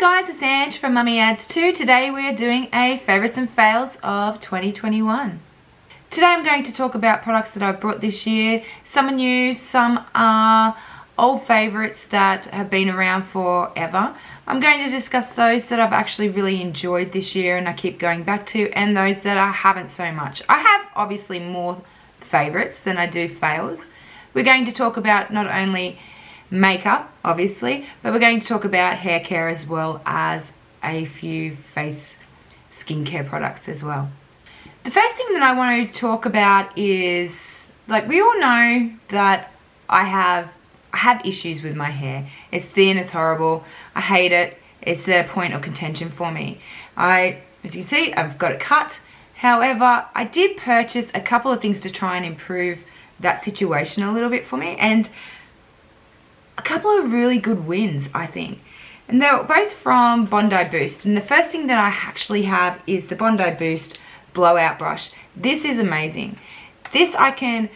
Hi guys, it's Ange from Mummy Adds 2. Today we are doing a favourites and fails of 2021. Today I'm going to talk about products that I've brought this year. Some are new, some are old favourites that have been around forever. I'm going to discuss those that I've actually really enjoyed this year and I keep going back to, and those that I haven't so much. I have obviously more favourites than I do fails. We're going to talk about not only makeup obviously, but we're going to talk about hair care as well as a few face skincare products as well. The first thing that I want to talk about is, like, we all know that I have issues with my hair. It's thin, it's horrible, I hate it, it's a point of contention for me. As you see, I've got it cut. However, I did purchase a couple of things to try and improve that situation a little bit for me, and a couple of really good wins, I think. And they're both from Bondi Boost. And the first thing that I actually have is the Bondi Boost Blowout brush. This is amazing. This I can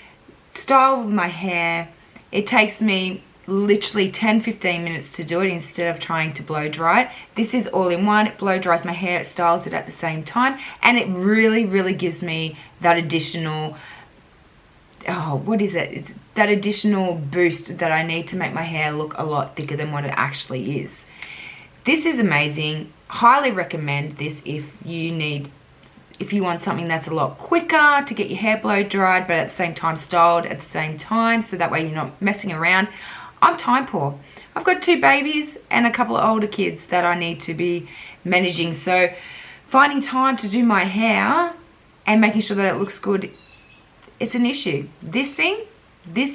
style with my hair. It takes me literally 10-15 minutes to do it instead of trying to blow dry it. This is all in one. It blow dries my hair, it styles it at the same time, and it really gives me that additional that additional boost that I need to make my hair look a lot thicker than what it actually is. This is amazing. Highly recommend this if you want something that's a lot quicker to get your hair blow dried, but at the same time styled at the same time, so that way you're not messing around. I'm time poor. I've got 2 babies and a couple of older kids that I need to be managing, so finding time to do my hair and making sure that it looks good, it's an issue. This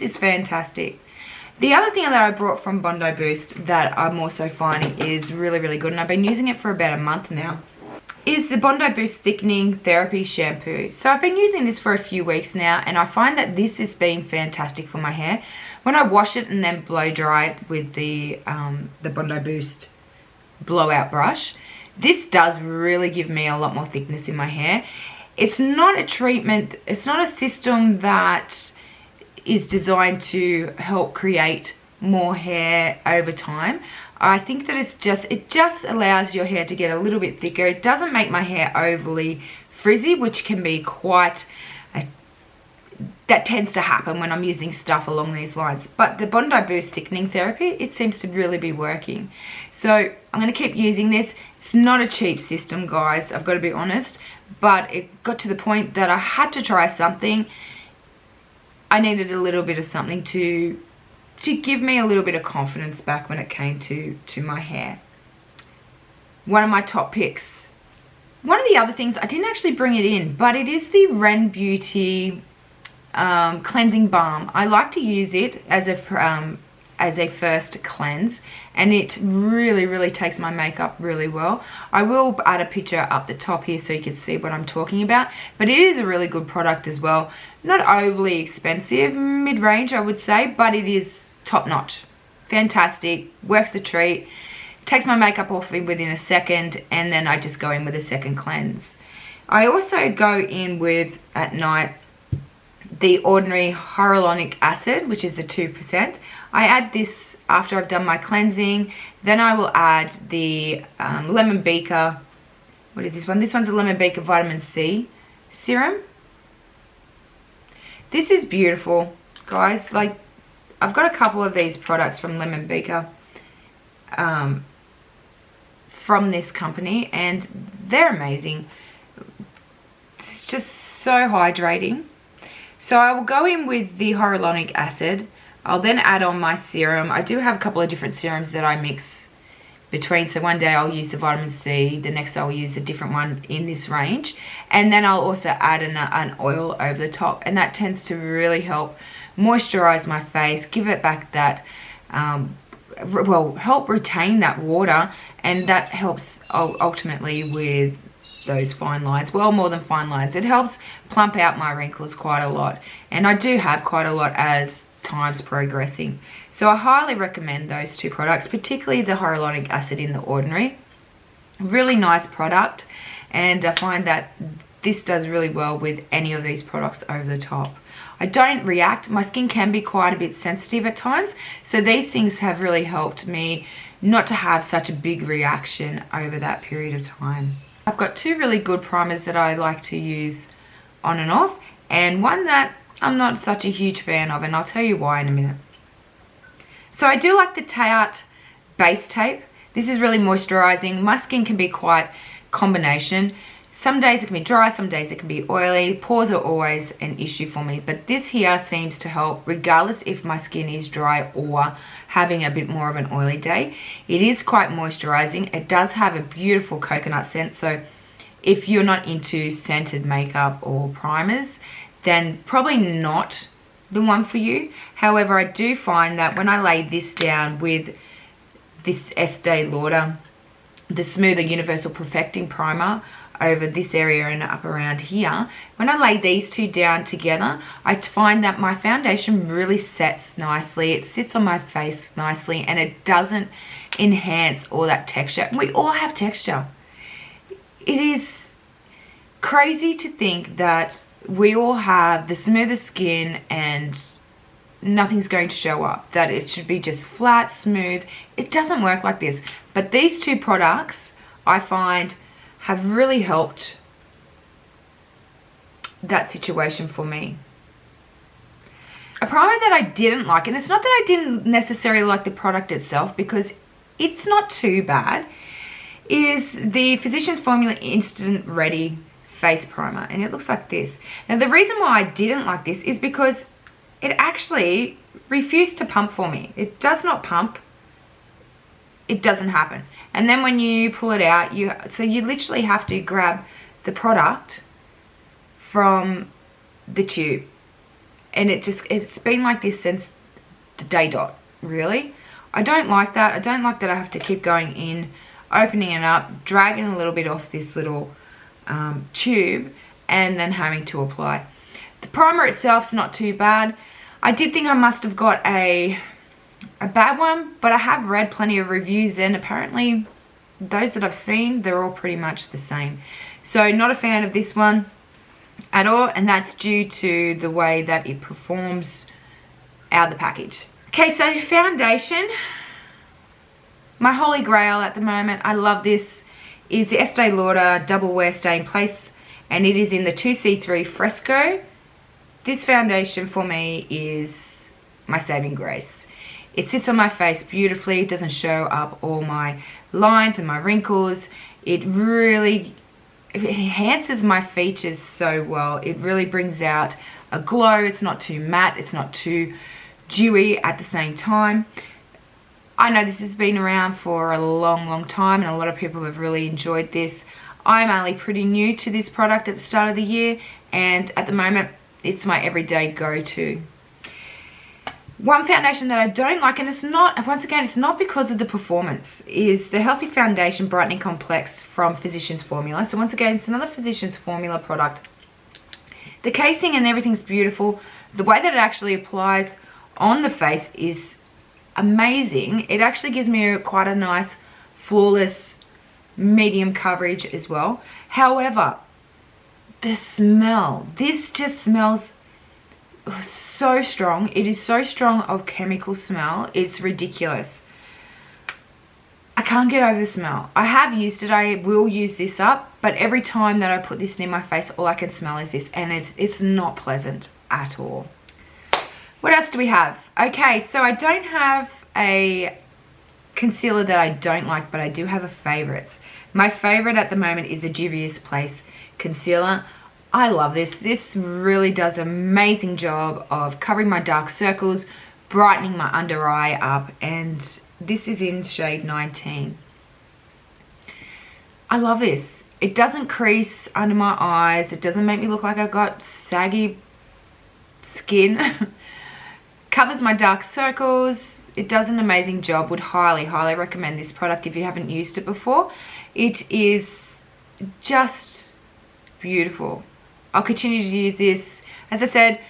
is fantastic. The other thing that I brought from Bondi Boost that I'm also finding is really good, and I've been using it for about a month now, is the Bondi Boost Thickening Therapy Shampoo. So I've been using this for a few weeks now, and I find that this has been fantastic for my hair. When I wash it and then blow dry it with the Bondi Boost Blowout brush, this does really give me a lot more thickness in my hair. It's not a treatment, it's not a system that is designed to help create more hair over time. I think that it just allows your hair to get a little bit thicker. It doesn't make my hair overly frizzy, which can be that tends to happen when I'm using stuff along these lines. But the Bondi Boost Thickening Therapy, it seems to really be working. So I'm going to keep using this. It's not a cheap system, guys, I've got to be honest, but it got to the point that I had to try something. I needed a little bit of something to give me a little bit of confidence back when it came to my hair. One of my top picks. One of the other things, I didn't actually bring it in, but it is the Ren Beauty cleansing balm. I like to use it as a first cleanse, and it really takes my makeup really well. I will add a picture up the top here so you can see what I'm talking about, but it is a really good product as well. Not overly expensive, mid-range I would say, but it is top-notch. Fantastic, works a treat, takes my makeup off within a second, and then I just go in with a second cleanse. I also go in with, at night, the ordinary hyaluronic acid, which is the 2%. I add this after I've done my cleansing. Then I will add the lemon beaker. What is this one? This one's a lemon beaker vitamin C serum. This is beautiful, guys. Like, I've got a couple of these products from Lemon Beaker from this company, and they're amazing. It's just so hydrating. So I will go in with the hyaluronic acid. I'll then add on my serum. I do have a couple of different serums that I mix between. So one day I'll use the vitamin C, the next I'll use a different one in this range. And then I'll also add an oil over the top. And that tends to really help moisturize my face, give it back that, help retain that water. And that helps ultimately with those fine lines, well, more than fine lines. It helps plump out my wrinkles quite a lot, and I do have quite a lot as time's progressing. So I highly recommend those 2 products, particularly the hyaluronic acid in the ordinary. Really nice product, and I find that this does really well with any of these products over the top. I don't react. My skin can be quite a bit sensitive at times, so these things have really helped me not to have such a big reaction over that period of time. I've got two really good primers that I like to use on and off, and one that I'm not such a huge fan of, and I'll tell you why in a minute. So I do like the Tarte base tape. This is really moisturizing. My skin can be quite combination. Some days it can be dry, some days it can be oily. Pores are always an issue for me, but this here seems to help regardless if my skin is dry or having a bit more of an oily day. It is quite moisturizing. It does have a beautiful coconut scent, so if you're not into scented makeup or primers, then probably not the one for you. However, I do find that when I lay this down with this Estee Lauder, the Smoother Universal Perfecting Primer over this area and up around here, when I lay these two down together, I find that my foundation really sets nicely. It sits on my face nicely, and it doesn't enhance all that texture. We all have texture. It is crazy to think that we all have the smoothest skin and nothing's going to show up, that it should be just flat, smooth. It doesn't work like this. But these two products, I find, have really helped that situation for me. A primer that I didn't like, and it's not that I didn't necessarily like the product itself, because it's not too bad, is the Physicians Formula Instant Ready Face Primer, and it looks like this. Now the reason why I didn't like this is because it actually refused to pump for me. It does not pump. It doesn't happen. And then when you pull it out, you literally have to grab the product from the tube. And it's been like this since the day dot, really. I don't like that. I don't like that I have to keep going in, opening it up, dragging a little bit off this little tube, and then having to apply. The primer itself's not too bad. I did think I must have got a bad one, but I have read plenty of reviews, and apparently those that I've seen, they're all pretty much the same. So not a fan of this one at all, and that's due to the way that it performs out of the package. Okay, so foundation, my holy grail at the moment, I love this, is the Estee Lauder Double Wear Stay in Place, and it is in the 2C3 Fresco. This foundation for me is my saving grace. It sits on my face beautifully. It doesn't show up all my lines and my wrinkles. It enhances my features so well. It really brings out a glow. It's not too matte. It's not too dewy at the same time. I know this has been around for a long time, and a lot of people have really enjoyed this. I'm only pretty new to this product at the start of the year, and at the moment it's my everyday go-to. One foundation that I don't like, and it's not, once again, it's not because of the performance, is the Healthy Foundation Brightening Complex from Physicians Formula. So once again, it's another Physicians Formula product. The casing and everything's beautiful. The way that it actually applies on the face is amazing. It actually gives me quite a nice, flawless, medium coverage as well. However, the smell, this just smells so strong. It is so strong of chemical smell. It's ridiculous. I can't get over the smell. I have used it. I will use this up, but every time that I put this near my face, all I can smell is this, and it's not pleasant at all. What else do we have? Okay, so I don't have a concealer that I don't like, but I do have a favorites. My favorite at the moment is the Juvia's Place concealer. I love this. This really does an amazing job of covering my dark circles, brightening my under eye up, and this is in shade 19. I love this. It doesn't crease under my eyes. It doesn't make me look like I've got saggy skin. Covers my dark circles. It does an amazing job. Would highly recommend this product if you haven't used it before. It is just beautiful. I'll continue to use this. As I said,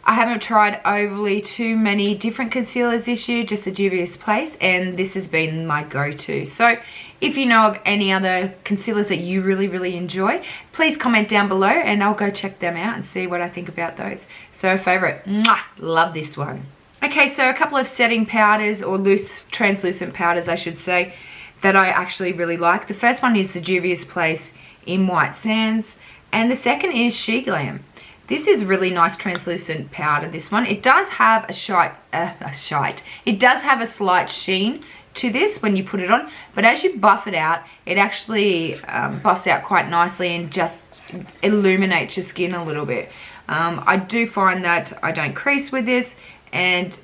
I haven't tried overly too many different concealers this year, just the Juvia's Place, and this has been my go-to. So if you know of any other concealers that you really enjoy, please comment down below and I'll go check them out and see what I think about those. So favorite, mwah, love this one. Okay, so a couple of setting powders, or loose translucent powders I should say, that I actually really like. The first one is the Juvia's Place in White Sands, and the second is She Glam. This is really nice translucent powder, this one. It does have it does have a slight sheen to this when you put it on, but as you buff it out, it actually buffs out quite nicely and just illuminates your skin a little bit. I do find that I don't crease with this, and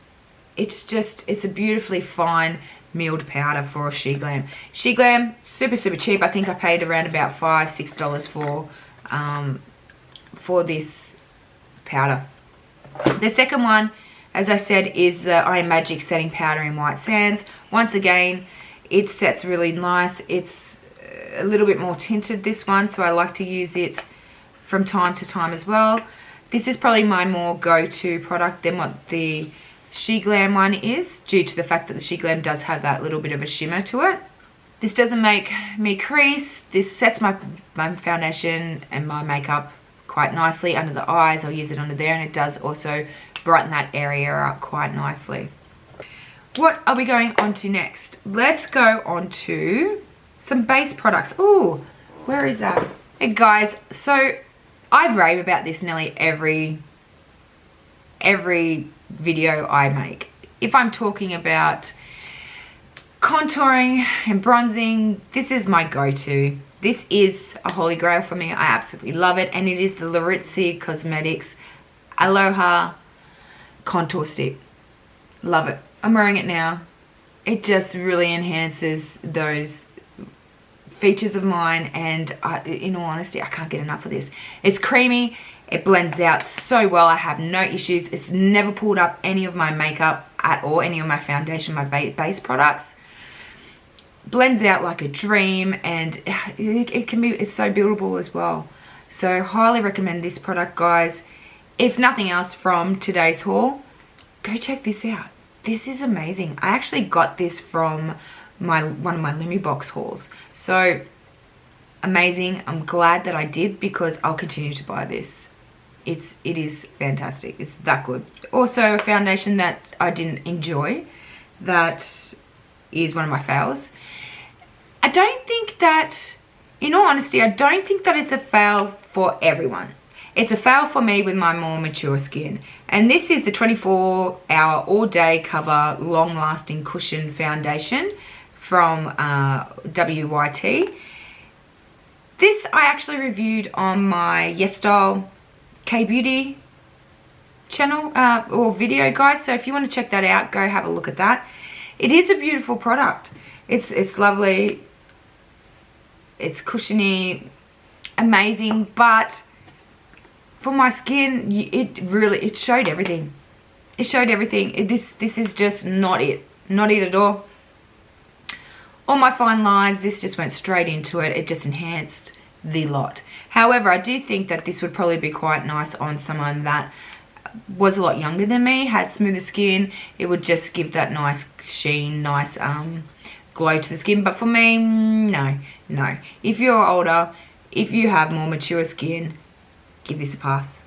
it's a beautifully fine milled powder for a She Glam. She Glam, super cheap. I think I paid around about $5-6 for this powder. The second one, as I said, is the Eye Magic setting powder in White Sands. Once again, it sets really nice. It's a little bit more tinted, this one, so I like to use it from time to time as well. This is probably my more go-to product than what the She Glam one is, due to the fact that the She Glam does have that little bit of a shimmer to it. This doesn't make me crease. This sets my foundation and my makeup quite nicely under the eyes. I'll use it under there, and it does also brighten that area up quite nicely. What are we going on to next? Let's go on to some base products. Oh, where is that? Hey guys, so I rave about this nearly every video I make. If I'm talking about contouring and bronzing, this is my go-to. This is a holy grail for me. I absolutely love it, and it is the Laritzy Cosmetics Aloha Contour Stick. Love it. I'm wearing it now. It just really enhances those features of mine, and in all honesty, I can't get enough of this. It's creamy. It blends out so well. I have no issues. It's never pulled up any of my makeup at all, any of my foundation, my base products. Blends out like a dream, and it's so buildable as well. So highly recommend this product, guys. If nothing else from today's haul, go check this out. This is amazing. I actually got this from one of my Lumi Box hauls. So amazing. I'm glad that I did, because I'll continue to buy this. It is fantastic. It's that good. Also a foundation that I didn't enjoy, that is one of my fails. I don't think that, in all honesty, I don't think that it's a fail for everyone. It's a fail for me with my more mature skin. And this is the 24-hour all-day cover long-lasting cushion foundation from WYT. This I actually reviewed on my YesStyle K-Beauty channel or video, guys. So if you want to check that out, go have a look at that. It is a beautiful product. It's lovely. It's cushiony, amazing, but for my skin, it showed everything. It showed everything. This is just not it at all. All my fine lines, this just went straight into it. It just enhanced the lot. However, I do think that this would probably be quite nice on someone that was a lot younger than me, had smoother skin. It would just give that nice sheen, nice glow to the skin. But for me, no. If you're older, if you have more mature skin, give this a pass.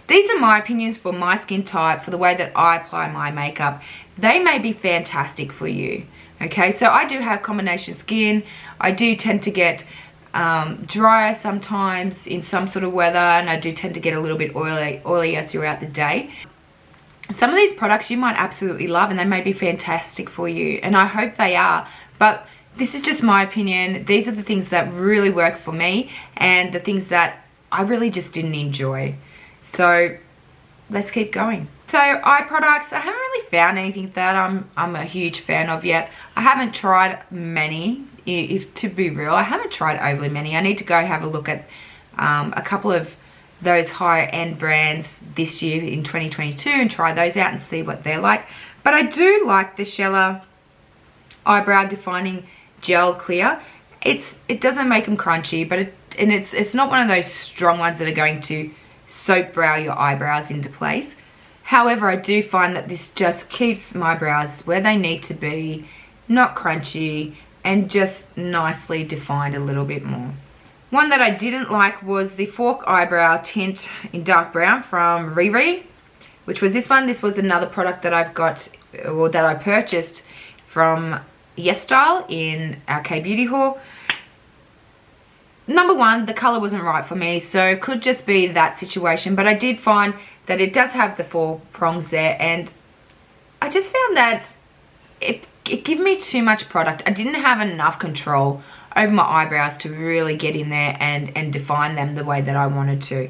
These are my opinions for my skin type, for the way that I apply my makeup. They may be fantastic for you. Okay, so I do have combination skin. I do tend to get drier sometimes in some sort of weather, and I do tend to get a little bit oilier throughout the day. Some of these products you might absolutely love, and they may be fantastic for you, and I hope they are, but this is just my opinion. These are the things that really work for me, and the things that I really just didn't enjoy. So let's keep going. So eye products, I haven't really found anything that I'm a huge fan of yet. I haven't tried many, if to be real. I haven't tried overly many. I need to go have a look at a couple of those higher end brands this year in 2022 and try those out and see what they're like. But I do like the Shella Eyebrow Defining Gel Clear. It doesn't make them crunchy, but it's not one of those strong ones that are going to soap brow your eyebrows into place. However, I do find that this just keeps my brows where they need to be, not crunchy, and just nicely defined a little bit more. One that I didn't like was the Fork Eyebrow Tint in Dark Brown from Riri, which was this one. This was another product that I've got, or that I purchased from YesStyle in our K-Beauty haul. Number one, the colour wasn't right for me, so it could just be that situation, but I did find that it does have the 4 prongs there, and I just found that it gave me too much product. I didn't have enough control over my eyebrows to really get in there and define them the way that I wanted to.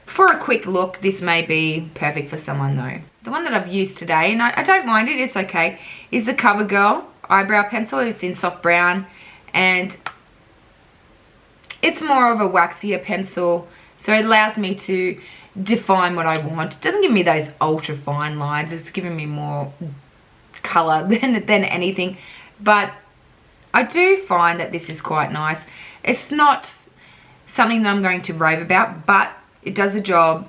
For a quick look, this may be perfect for someone though. The one that I've used today, and I don't mind it, it's okay, is the Covergirl eyebrow pencil. It's in soft brown, and it's more of a waxier pencil, so it allows me to define what I want. It doesn't give me those ultra fine lines. It's giving me more color than anything, but I do find that this is quite nice. It's not something that I'm going to rave about, but it does the job.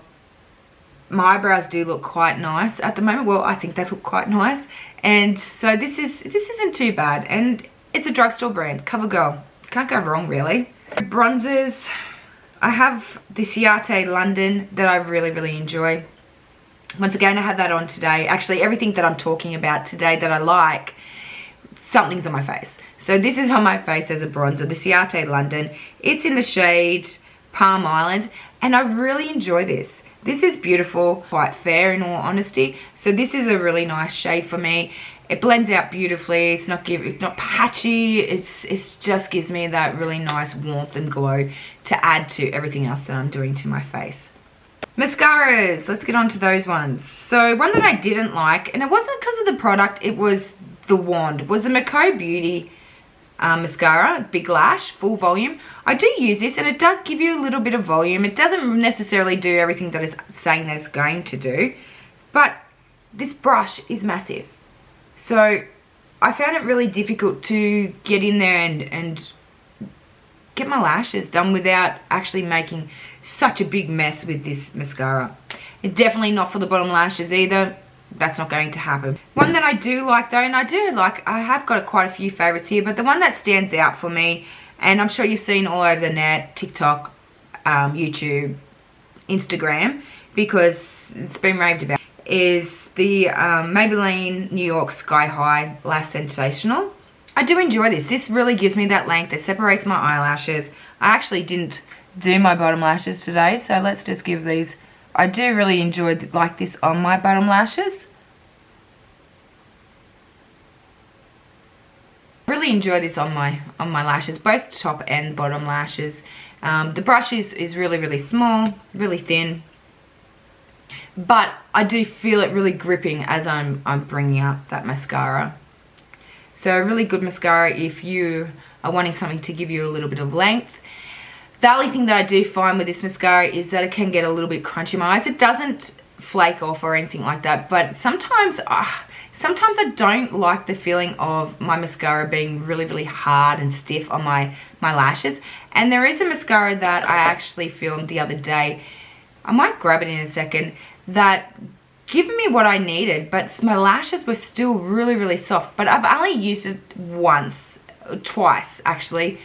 My eyebrows do look quite nice at the moment. Well, I think they look quite nice, and so this isn't too bad, and it's a drugstore brand, CoverGirl. Can't go wrong really. Bronzers, I have the Ciate London that I really enjoy. Once again, I have that on today. Actually, everything that I'm talking about today that I like, something's on my face. So this is on my face as a bronzer, the Ciate London. It's in the shade Palm Island, and I really enjoy this. This is beautiful, quite fair in all honesty. So this is a really nice shade for me. It blends out beautifully. It's not patchy. It just gives me that really nice warmth and glow to add to everything else that I'm doing to my face. Mascaras, let's get on to those ones. So one that I didn't like, and it wasn't because of the product, it was the wand, was the Mccoy Beauty mascara, Big Lash, full volume. I do use this, and it does give you a little bit of volume. It doesn't necessarily do everything that it's saying that it's going to do, but this brush is massive. So I found it really difficult to get in there and get my lashes done without actually making such a big mess with this mascara. It's definitely not for the bottom lashes either. That's not going to happen. One that I do like though, and I have got quite a few favorites here, but the one that stands out for me, and I'm sure you've seen all over the net, TikTok, YouTube, Instagram, because it's been raved about, is the Maybelline New York Sky High Lash Sensational. I do enjoy this. This really gives me that length. It separates my eyelashes. I actually didn't do my bottom lashes today, so let's just give these. I do really enjoy like this on my bottom lashes. Really enjoy this on my lashes, both top and bottom lashes. The brush is really small, really thin, but I do feel it really gripping as I'm bringing out that mascara. So a really good mascara if you are wanting something to give you a little bit of length. The only thing that I do find with this mascara is that it can get a little bit crunchy in my eyes. It doesn't flake off or anything like that, but sometimes I don't like the feeling of my mascara being really hard and stiff on my lashes. And there is a mascara that I actually filmed the other day, I might grab it in a second, that given me what I needed, but my lashes were still really soft. But I've only used it twice actually.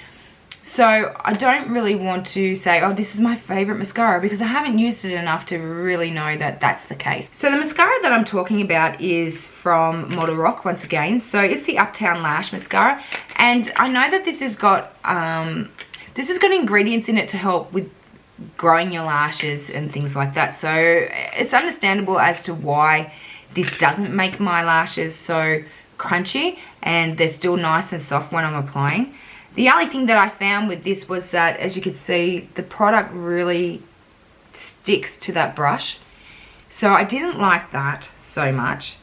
So I don't really want to say, oh, this is my favorite mascara, because I haven't used it enough to really know that that's the case. So the mascara that I'm talking about is from Model Rock once again. So it's the Uptown Lash Mascara, and I know that this has got ingredients in it to help with growing your lashes and things like that. So it's understandable as to why this doesn't make my lashes so crunchy, and they're still nice and soft when I'm applying. The only thing that I found with this was that, as you can see, the product really sticks to that brush. So I didn't like that so much,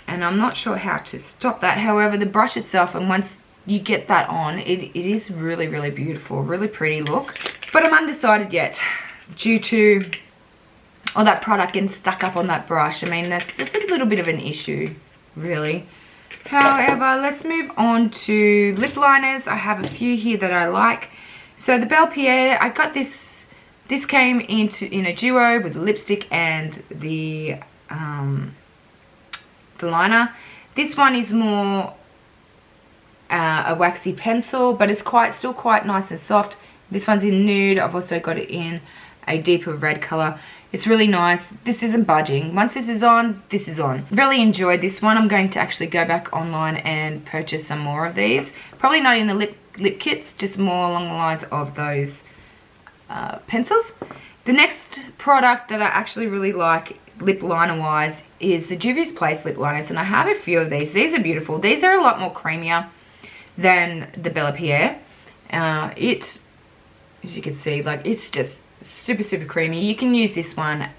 and I'm not sure how to stop that. However, the brush itself, and once you get that on, it is really beautiful, really pretty look. But I'm undecided yet due to all that product getting stuck up on that brush. I mean, that's a little bit of an issue, really. However, let's move on to lip liners. I have a few here that I like. So the Belle Pierre, I got this came in a duo with the lipstick and the the liner. This one is more a waxy pencil, but it's still quite nice and soft. This one's in nude. I've also got it in a deeper red color. It's really nice. This isn't budging. Once this is on, this is on. Really enjoyed this one. I'm going to actually go back online and purchase some more of these. Probably not in the lip kits, just more along the lines of those pencils. The next product that I actually really like lip liner wise is the Juvia's Place lip liners, and I have a few of these. These are beautiful. These are a lot more creamier than the Belle Pierre. It's, as you can see, like, it's just super creamy. You can use this one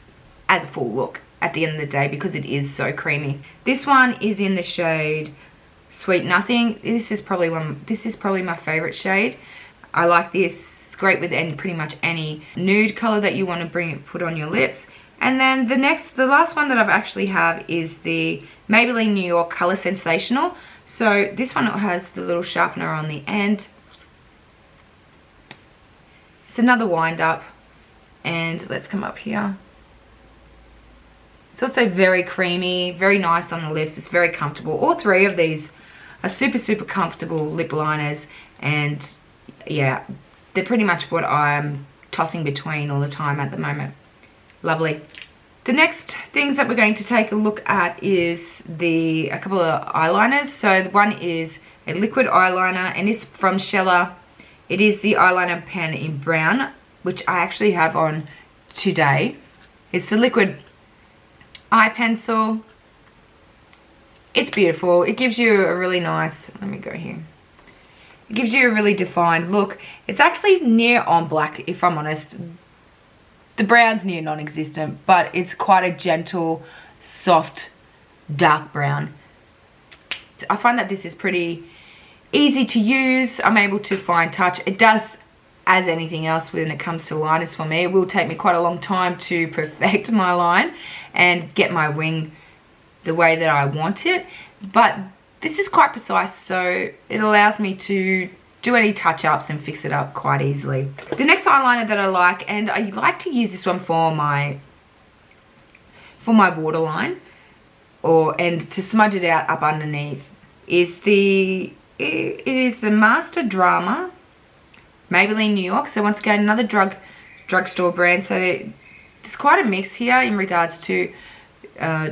as a full look at the end of the day because it is so creamy. This one is in the shade Sweet Nothing. This is probably my favorite shade. I like this. It's great with pretty much any nude color that you want to put on your lips. And then the last one that I've actually have is the Maybelline New York Color Sensational. So this one has the little sharpener on the end. It's another wind up, and let's come up here. It's also very creamy, very nice on the lips. It's very comfortable. All three of these are super comfortable lip liners, and yeah, they're pretty much what I'm tossing between all the time at the moment. Lovely. The next things that we're going to take a look at is a couple of eyeliners. So one is a liquid eyeliner, and it's from Shella. It is the Eyeliner Pen in brown, which I actually have on today. It's the liquid eye pencil. It's beautiful. It gives you a really nice, let me go here. It gives you a really defined look. It's actually near on black, if I'm honest. The brown's near non-existent, but it's quite a gentle, soft, dark brown. I find that this is pretty easy to use. I'm able to fine touch. It does, as anything else when it comes to liners for me, it will take me quite a long time to perfect my line and get my wing the way that I want it. But this is quite precise, so it allows me to do any touch-ups and fix it up quite easily. The next eyeliner that I like, and I like to use this one for my waterline, and to smudge it out up underneath, is the Master Drama Maybelline New York. So once again, another drugstore brand. So there's quite a mix here in regards to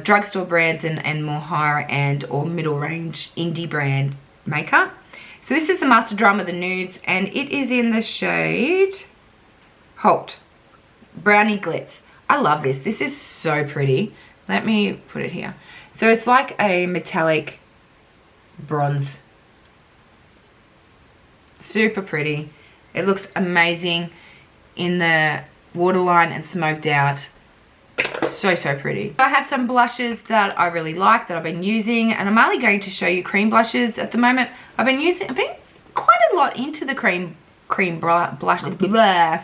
drugstore brands and more higher end or middle range indie brand makeup. So this is the Master Drama, the nudes, and it is in the shade Halt Brownie Glitz. I love this. This is so pretty. Let me put it here. So it's like a metallic bronze. Super pretty. It looks amazing in the waterline and smoked out. So pretty. I have some blushes that I really like that I've been using, and I'm only going to show you cream blushes at the moment. I've been quite a lot into the cream blush. Blah.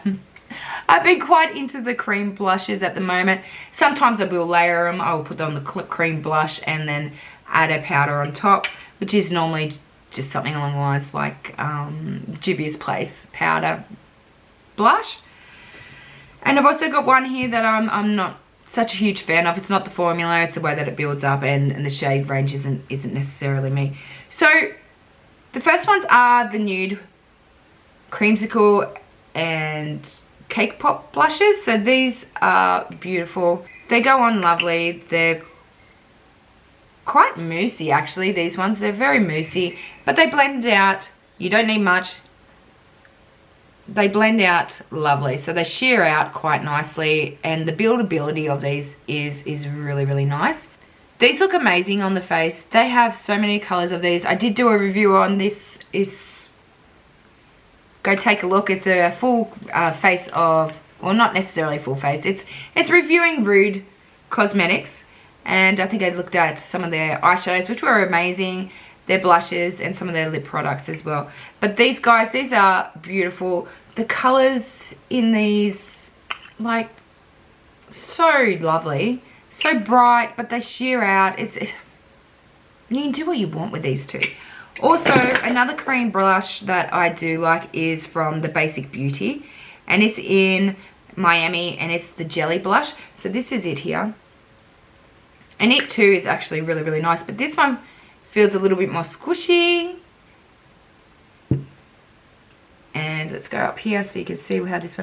I've been quite into the cream blushes at the moment. Sometimes I will layer them. I will put on the cream blush and then add a powder on top, which is normally just something along the lines like Juvia's Place powder blush. And I've also got one here that I'm not such a huge fan of. It's not the formula, it's the way that it builds up, and the shade range isn't necessarily me. So the first ones are the nude creamsicle and cake pop blushes. So these are beautiful. They go on lovely. They're quite moussey actually, these ones. They're very moussey, but they blend out. You don't need much. They blend out lovely, so they sheer out quite nicely, and the buildability of these is really nice. These look amazing on the face. They have so many colors of these. I did do a review on this. Go take a look. It's a full face of, well, not necessarily full face. It's reviewing Rude Cosmetics, and I think I looked at some of their eyeshadows, which were amazing, their blushes, and some of their lip products as well. But these guys, these are beautiful. The colors in these, like, so lovely, so bright, but they sheer out. You can do what you want with these two. Also, another cream blush that I do like is from the Basic Beauty, and it's in Miami, and it's the Jelly Blush. So this is it here. And it too is actually really, really nice. But this one feels a little bit more squishy. And let's go up here so you can see how this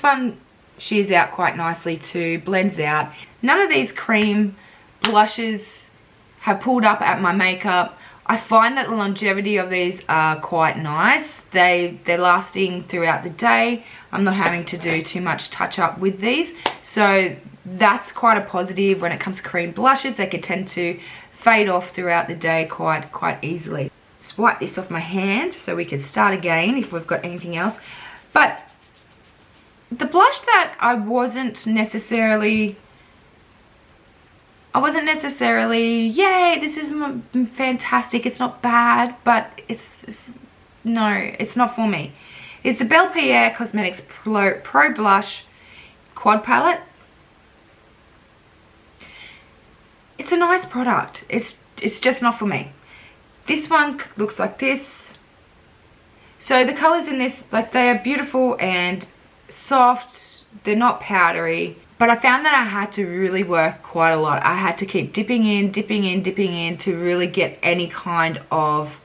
one shears out quite nicely too, blends out. None of these cream blushes have pulled up at my makeup. I find that the longevity of these are quite nice. They're lasting throughout the day. I'm not having to do too much touch up with these. So that's quite a positive when it comes to cream blushes. They can tend to fade off throughout the day quite easily. Just wipe this off my hand so we can start again if we've got anything else. But the blush that I wasn't necessarily, yay, this is fantastic, it's not bad, but it's not for me. It's the Belle Pierre Cosmetics Pro Blush Quad Palette. It's a nice product. It's just not for me. This one looks like this. So the colors in this, like, they are beautiful and soft. They're not powdery. But I found that I had to really work quite a lot. I had to keep dipping in to really get any kind of,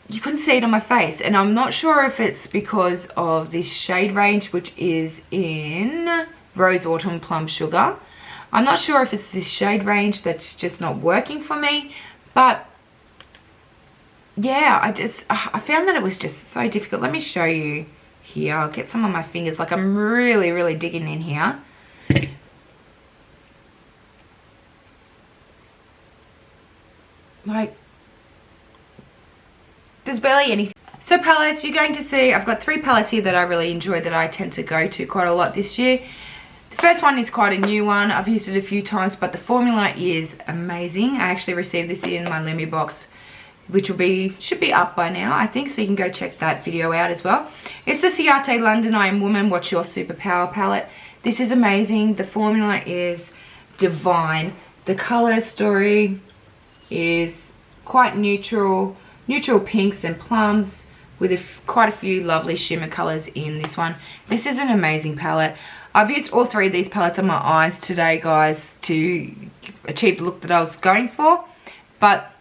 you couldn't see it on my face. And I'm not sure if it's because of this shade range, which is in Rose Autumn Plum Sugar. I'm not sure if it's this shade range that's just not working for me. But yeah, I found that it was just so difficult. Let me show you here. I'll get some on my fingers. Like, I'm really digging in here. Like, there's barely anything. So palettes, you're going to see, I've got 3 palettes here that I really enjoy, that I tend to go to quite a lot this year. The first one is quite a new one. I've used it a few times, but the formula is amazing. I actually received this in my Lumi box, which should be up by now, I think, so you can go check that video out as well. It's the Ciate London I Am Woman What's Your Superpower palette. This is amazing. The formula is divine. The color story is quite neutral pinks and plums with quite a few lovely shimmer colors in this one. This is an amazing palette. I've used all 3 of these palettes on my eyes today, guys, to achieve the look that I was going for. But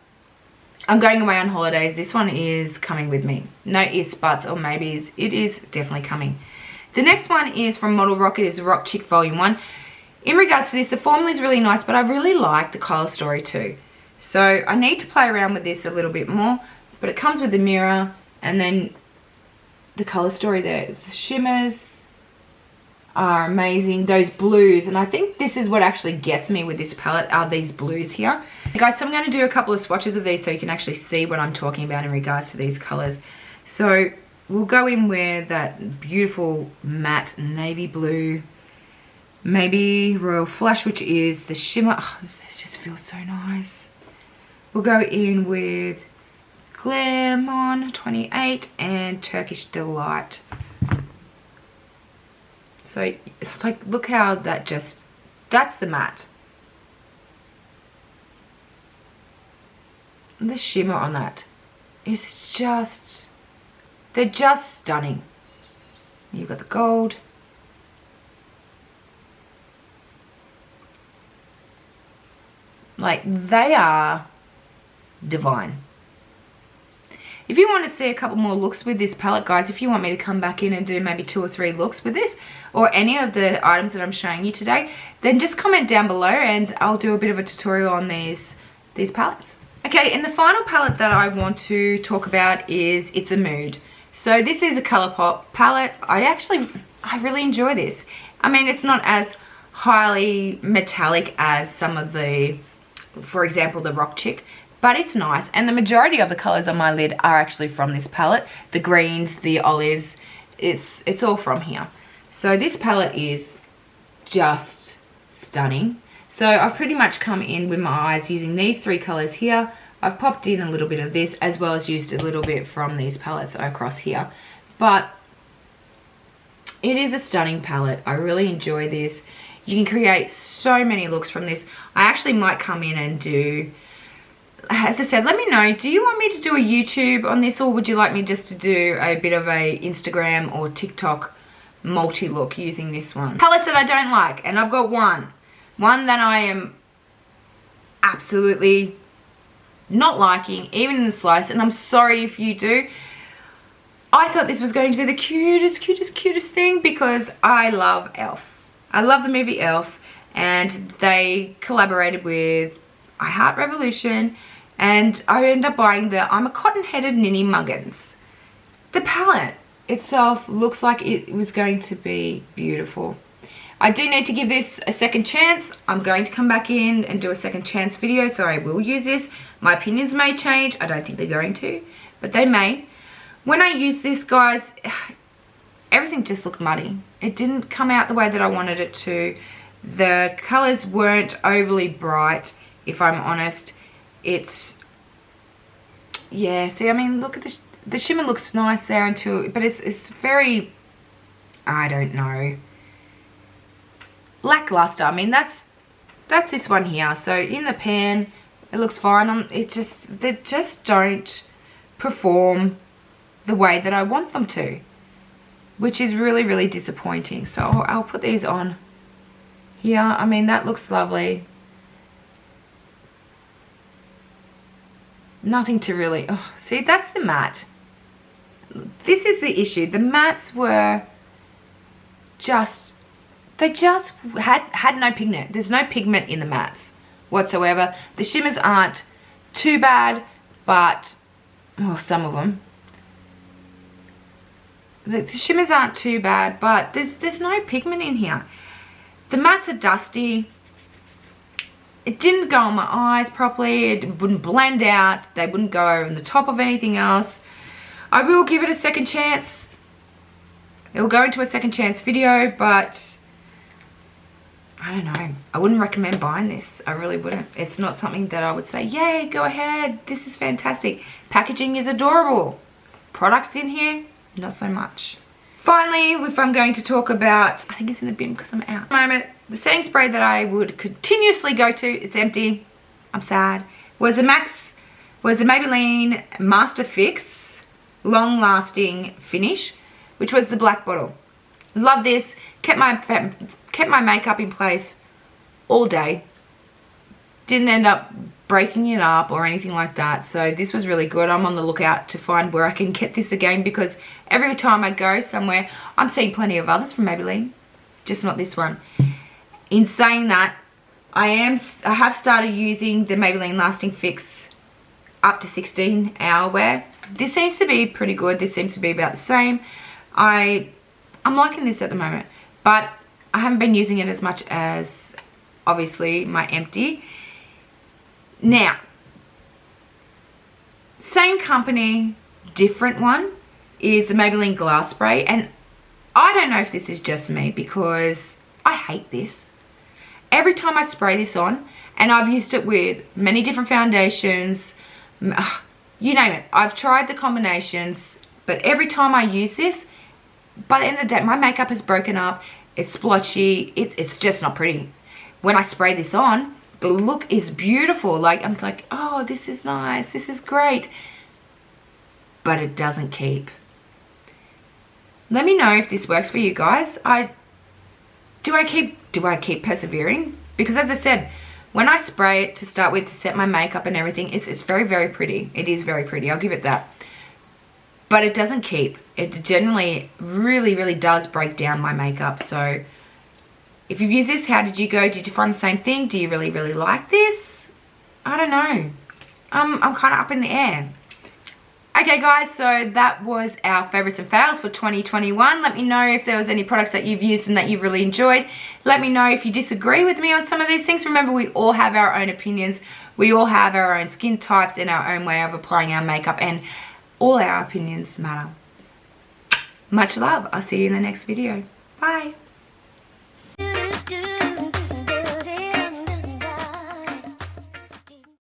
I'm going away on holidays. This one is coming with me. No ifs, buts, or maybes. It is definitely coming. The next one is from Model Rocket. It is the Rock Chic Volume 1. In regards to this, the formula is really nice, but I really like the color story too. So I need to play around with this a little bit more. But it comes with the mirror, and then the color story there. The shimmers are amazing. Those blues, and I think this is what actually gets me with this palette, are these blues here. Guys, so I'm going to do a couple of swatches of these so you can actually see what I'm talking about in regards to these colors. So we'll go in with that beautiful matte navy blue, maybe Royal Flush, which is the shimmer. Oh, this just feels so nice. We'll go in with Glam on 28 and Turkish Delight. So, like, look how that's the matte. And the shimmer on that is just, they're just stunning. You've got the gold. Like, they are divine. If you want to see a couple more looks with this palette, guys, if you want me to come back in and do maybe 2 or 3 looks with this, or any of the items that I'm showing you today, then just comment down below and I'll do a bit of a tutorial on these palettes. Okay, and the final palette that I want to talk about is It's a Mood. So this is a ColourPop palette. I really enjoy this. I mean, it's not as highly metallic as some of the, for example, the Rock Chic, but it's nice. And the majority of the colors on my lid are actually from this palette. The greens, the olives, it's all from here. So this palette is just stunning. So I've pretty much come in with my eyes using these 3 colors here. I've popped in a little bit of this, as well as used a little bit from these palettes across here. But it is a stunning palette. I really enjoy this. You can create so many looks from this. I actually might come in and do, as I said, let me know, do you want me to do a YouTube on this, or would you like me just to do a bit of a Instagram or TikTok multi-look using this one? Palettes that I don't like, and I've got 1, One that I am absolutely not liking, even in the slightest, and I'm sorry if you do. I thought this was going to be the cutest thing because I love Elf. I love the movie Elf, and they collaborated with I Heart Revolution, and I ended up buying the I'm a Cotton-Headed Ninny Muggins. The palette itself looks like it was going to be beautiful. I do need to give this a second chance. I'm going to come back in and do a second chance video, so I will use this. My opinions may change. I don't think they're going to, but they may. When I use this, guys, everything just looked muddy. It didn't come out the way that I wanted it to. The colors weren't overly bright, if I'm honest. It's, yeah, see, I mean, look at this. The shimmer looks nice there until, but it's very, I don't know, lackluster. I mean, that's this one here. So in the pan, it looks fine. They just don't perform the way that I want them to, which is really disappointing. So I'll put these on here. I mean, that looks lovely. Nothing to really, oh, see, that's the matte. This is the issue. The mattes were just, they just had no pigment. There's no pigment in the mattes whatsoever. The shimmers aren't too bad, but, well, some of them. The shimmers aren't too bad, but there's no pigment in here. The mattes are dusty. It didn't go on my eyes properly. It wouldn't blend out. They wouldn't go over the top of anything else. I will give it a second chance. It will go into a second chance video, but I don't know. I wouldn't recommend buying this. I really wouldn't. It's not something that I would say, yay, go ahead. This is fantastic. Packaging is adorable. Products in here, not so much. Finally, if I'm going to talk about, I think it's in the bin because I'm out. At the moment, the setting spray that I would continuously go to, it's empty. I'm sad. Was the Maybelline Master Fix Long Lasting Finish, which was the black bottle. Love this. Kept my makeup in place all day. Didn't end up breaking it up or anything like that, so this was really good. I'm on the lookout to find where I can get this again, because every time I go somewhere, I'm seeing plenty of others from Maybelline, just not this one. In saying that, I have started using the Maybelline Lasting Fix up to 16 hour wear. This seems to be pretty good. This seems to be about the same. I'm liking this at the moment, but I haven't been using it as much as obviously my empty. Now, same company, different one is the Maybelline Glass Spray, and I don't know if this is just me because I hate this. Every time I spray this on, and I've used it with many different foundations, you name it. I've tried the combinations, but every time I use this, by the end of the day, my makeup has broken up. It's splotchy. It's just not pretty. When I spray this on, the look is beautiful. Like, I'm like, oh, this is nice. This is great. But it doesn't keep. Let me know if this works for you guys. Do I keep persevering? Because as I said, when I spray it to start with to set my makeup and everything, it's very pretty. It is very pretty. I'll give it that. But it doesn't keep. It generally really does break down my makeup. So if you've used this, how did you go? Did you find the same thing? Do you really like this? I don't know. I'm kind of up in the air. Okay guys, so that was our favorites and fails for 2021. Let me know if there was any products that you've used and that you've really enjoyed. Let me know if you disagree with me on some of these things. Remember, we all have our own opinions. We all have our own skin types and our own way of applying our makeup, and all our opinions matter. Much love. I'll see you in the next video. Bye.